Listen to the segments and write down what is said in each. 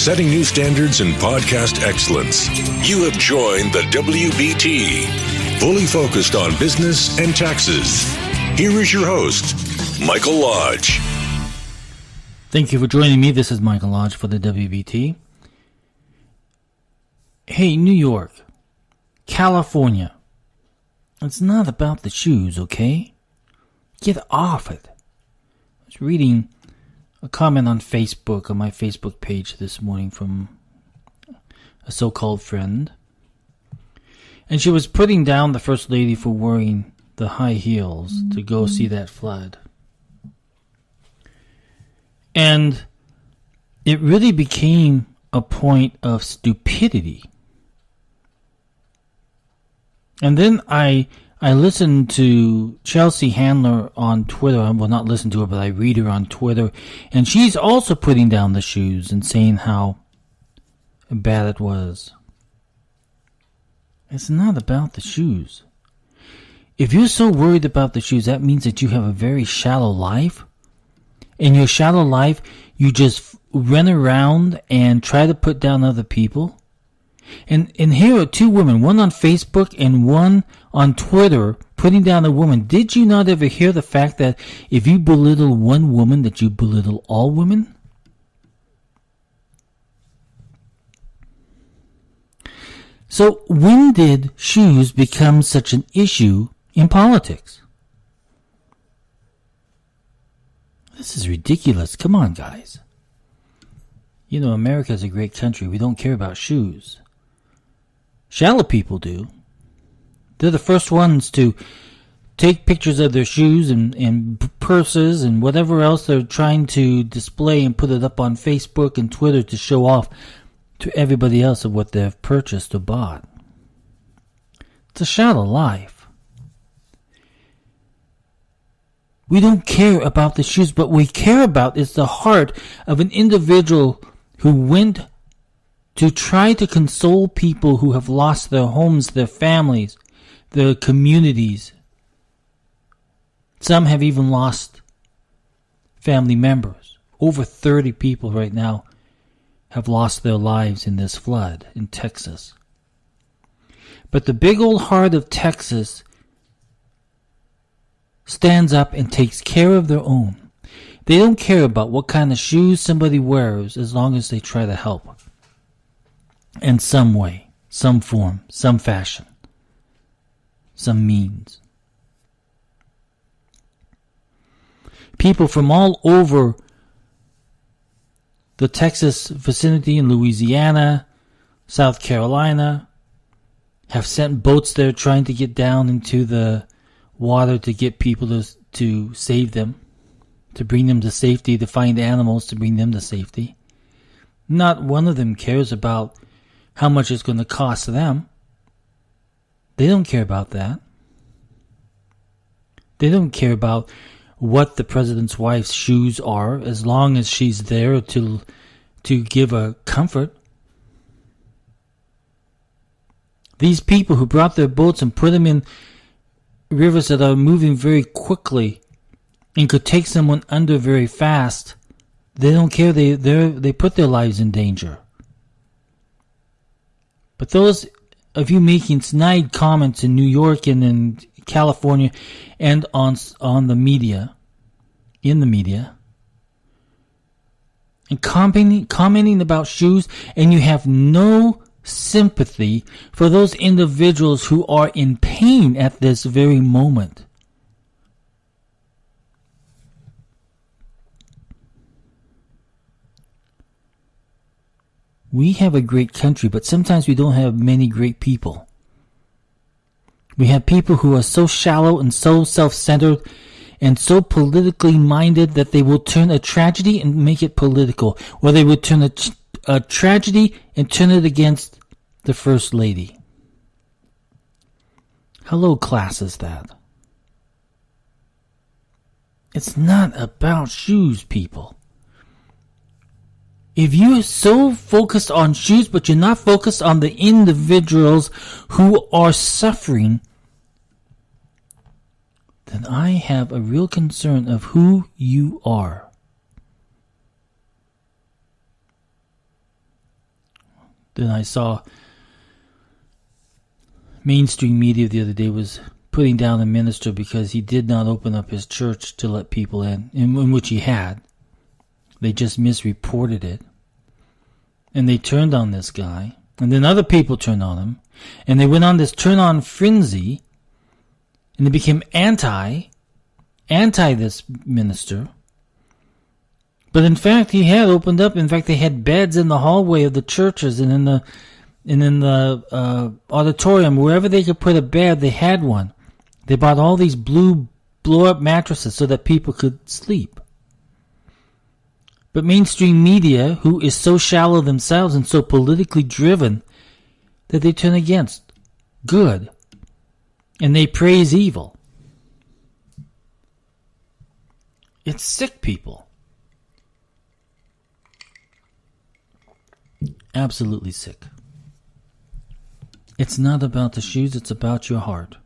setting new standards in podcast excellence. You have joined the WBT, fully focused on business and taxes. Here is your host, Michael Lodge. Thank you for joining me. This is Michael Lodge for the WBT. Hey, New York, California. It's not about the shoes, okay? Get off it. I was reading a comment on Facebook, on my Facebook page this morning from a so-called friend. And she was putting down the First Lady for wearing the high heels to go see that flood. And it really became a point of stupidity. And then I listened to Chelsea Handler on Twitter. Well, not listen to her, but I read her on Twitter. And she's also putting down the shoes and saying how bad it was. It's not about the shoes. If you're so worried about the shoes, that means that you have a very shallow life. In your shallow life, you just run around and try to put down other people. And here are two women, one on Facebook and one on Twitter, putting down a woman. Did you not ever hear the fact that if you belittle one woman, that you belittle all women? So when did shoes become such an issue in politics? This is ridiculous. Come on, guys. You know, America is a great country. We don't care about shoes. Shallow people do. They're the first ones to take pictures of their shoes and purses and whatever else they're trying to display and put it up on Facebook and Twitter to show off to everybody else of what they've purchased or bought. It's a shallow life. We don't care about the shoes, but we care about is the heart of an individual who went to try to console people who have lost their homes, their families, their communities. Some have even lost family members. Over 30 people right now have lost their lives in this flood in Texas. But the big old heart of Texas stands up and takes care of their own. They don't care about what kind of shoes somebody wears as long as they try to help. In some way, some form, some fashion, some means. People from all over the Texas vicinity in Louisiana, South Carolina, have sent boats there trying to get down into the water to get people to save them, to bring them to safety, to find animals to bring them to safety. Not one of them cares about how much it's going to cost them. They don't care about that. They don't care about what the president's wife's shoes are as long as she's there to give a comfort. These people who brought their boats and put them in rivers that are moving very quickly and could take someone under very fast, they don't care. They put their lives in danger. But those of you making snide comments in New York and in California and on the media, in the media, and commenting about shoes, and you have no sympathy for those individuals who are in pain at this very moment. We have a great country, but sometimes we don't have many great people. We have people who are so shallow and so self-centered and so politically minded that they will turn a tragedy and make it political, or they will turn a tragedy and turn it against the First Lady. How low class is that? It's not about shoes, people. If you're so focused on shoes, but you're not focused on the individuals who are suffering, then I have a real concern of who you are. Then I saw mainstream media the other day was putting down a minister because he did not open up his church to let people in which he had. They just misreported it. And they turned on this guy. And then other people turned on him. And they went on this turn-on frenzy. And they became anti this minister. But in fact, he had opened up. In fact, they had beds in the hallway of the churches and in the auditorium. Wherever they could put a bed, they had one. They bought all these blue blow-up mattresses so that people could sleep. But mainstream media, who is so shallow themselves and so politically driven, that they turn against good. And they praise evil. It's sick, people. Absolutely sick. It's not about the shoes, it's about your heart.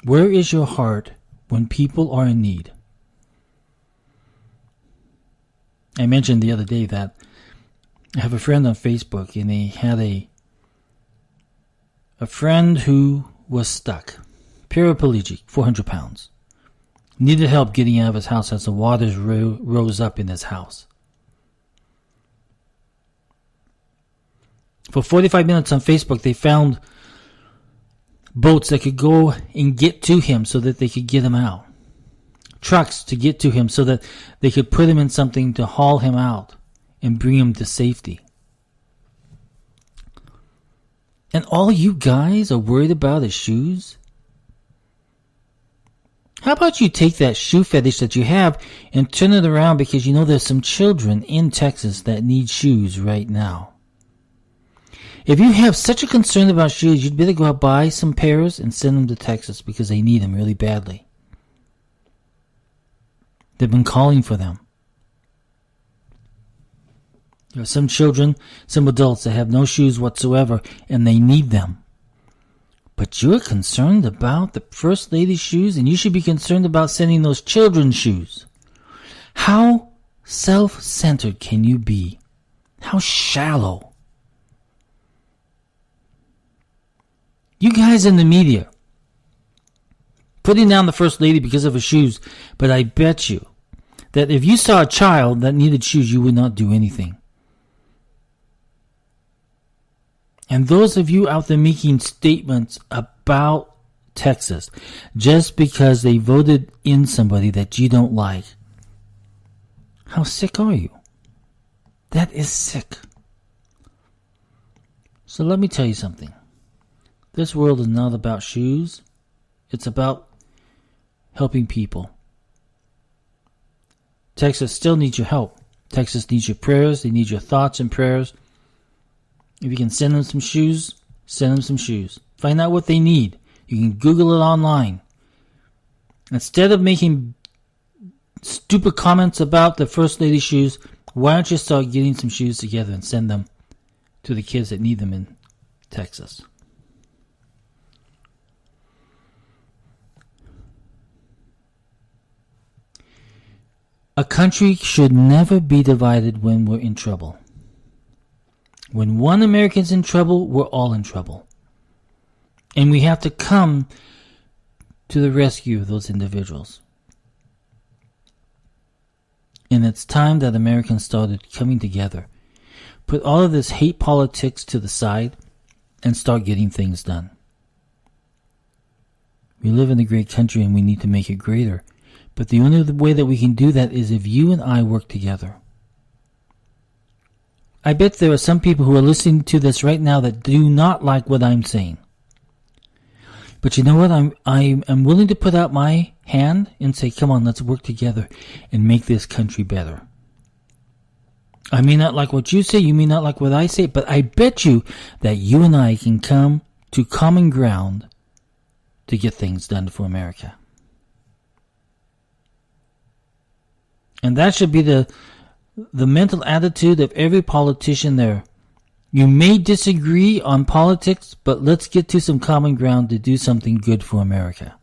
Where is your heart when people are in need? I mentioned the other day that I have a friend on Facebook, and he had a friend who was stuck, paraplegic, 400 pounds. Needed help getting out of his house as the waters rose up in his house. For 45 minutes on Facebook, they found boats that could go and get to him so that they could get him out. Trucks to get to him so that they could put him in something to haul him out and bring him to safety. And all you guys are worried about is shoes? How about you take that shoe fetish that you have and turn it around, because you know there's some children in Texas that need shoes right now. If you have such a concern about shoes, you'd better go out buy some pairs and send them to Texas because they need them really badly. They've been calling for them. There are some children, some adults that have no shoes whatsoever, and they need them. But you're concerned about the First Lady's shoes, and you should be concerned about sending those children's shoes. How self-centered can you be? How shallow? You guys in the media, putting down the First Lady because of her shoes, but I bet you that if you saw a child that needed shoes, you would not do anything. And those of you out there making statements about Texas just because they voted in somebody that you don't like, how sick are you? That is sick. So let me tell you something. This world is not about shoes. It's about helping people. Texas still needs your help. Texas needs your prayers. They need your thoughts and prayers. If you can send them some shoes, send them some shoes. Find out what they need. You can Google it online. Instead of making stupid comments about the First Lady shoes, why don't you start getting some shoes together and send them to the kids that need them in Texas? A country should never be divided when we're in trouble. When one American's in trouble, we're all in trouble. And we have to come to the rescue of those individuals. And it's time that Americans started coming together. Put all of this hate politics to the side and start getting things done. We live in a great country and we need to make it greater. But the only way that we can do that is if you and I work together. I bet there are some people who are listening to this right now that do not like what I'm saying. But you know what? I'm willing to put out my hand and say, come on, let's work together and make this country better. I may not like what you say, you may not like what I say, but I bet you that you and I can come to common ground to get things done for America. And that should be the mental attitude of every politician there. You may disagree on politics, but let's get to some common ground to do something good for America.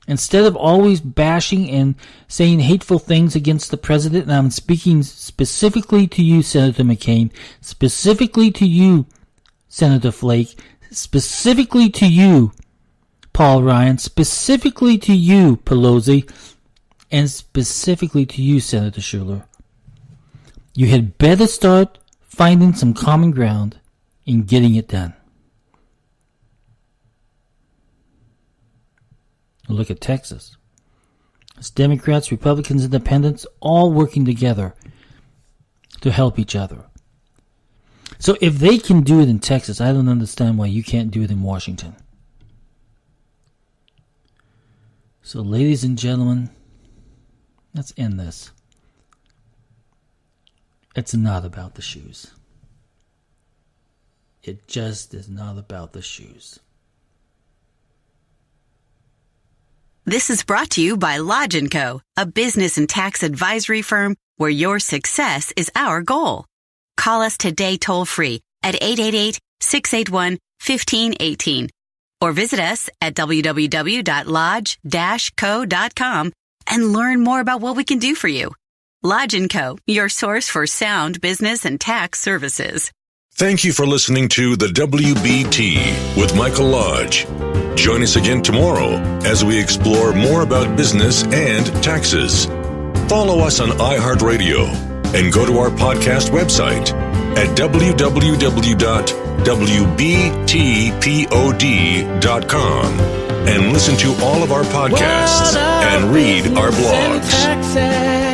Instead of always bashing and saying hateful things against the president, and I'm speaking specifically to you, Senator McCain, specifically to you, Senator Flake, specifically to you, Paul Ryan, specifically to you, Pelosi, and specifically to you, Senator Schumer. You had better start finding some common ground and getting it done. Look at Texas. It's Democrats, Republicans, Independents, all working together to help each other. So if they can do it in Texas, I don't understand why you can't do it in Washington. So ladies and gentlemen, let's end this. It's not about the shoes. It just is not about the shoes. This is brought to you by Lodge & Co., a business and tax advisory firm where your success is our goal. Call us today toll-free at 888-681-1518 or visit us at www.lodge-co.com and learn more about what we can do for you. Lodge & Co., your source for sound business and tax services. Thank you for listening to the WBT with Michael Lodge. Join us again tomorrow as we explore more about business and taxes. Follow us on iHeartRadio and go to our podcast website at www.wbtpod.com and listen to all of our podcasts and read our blogs.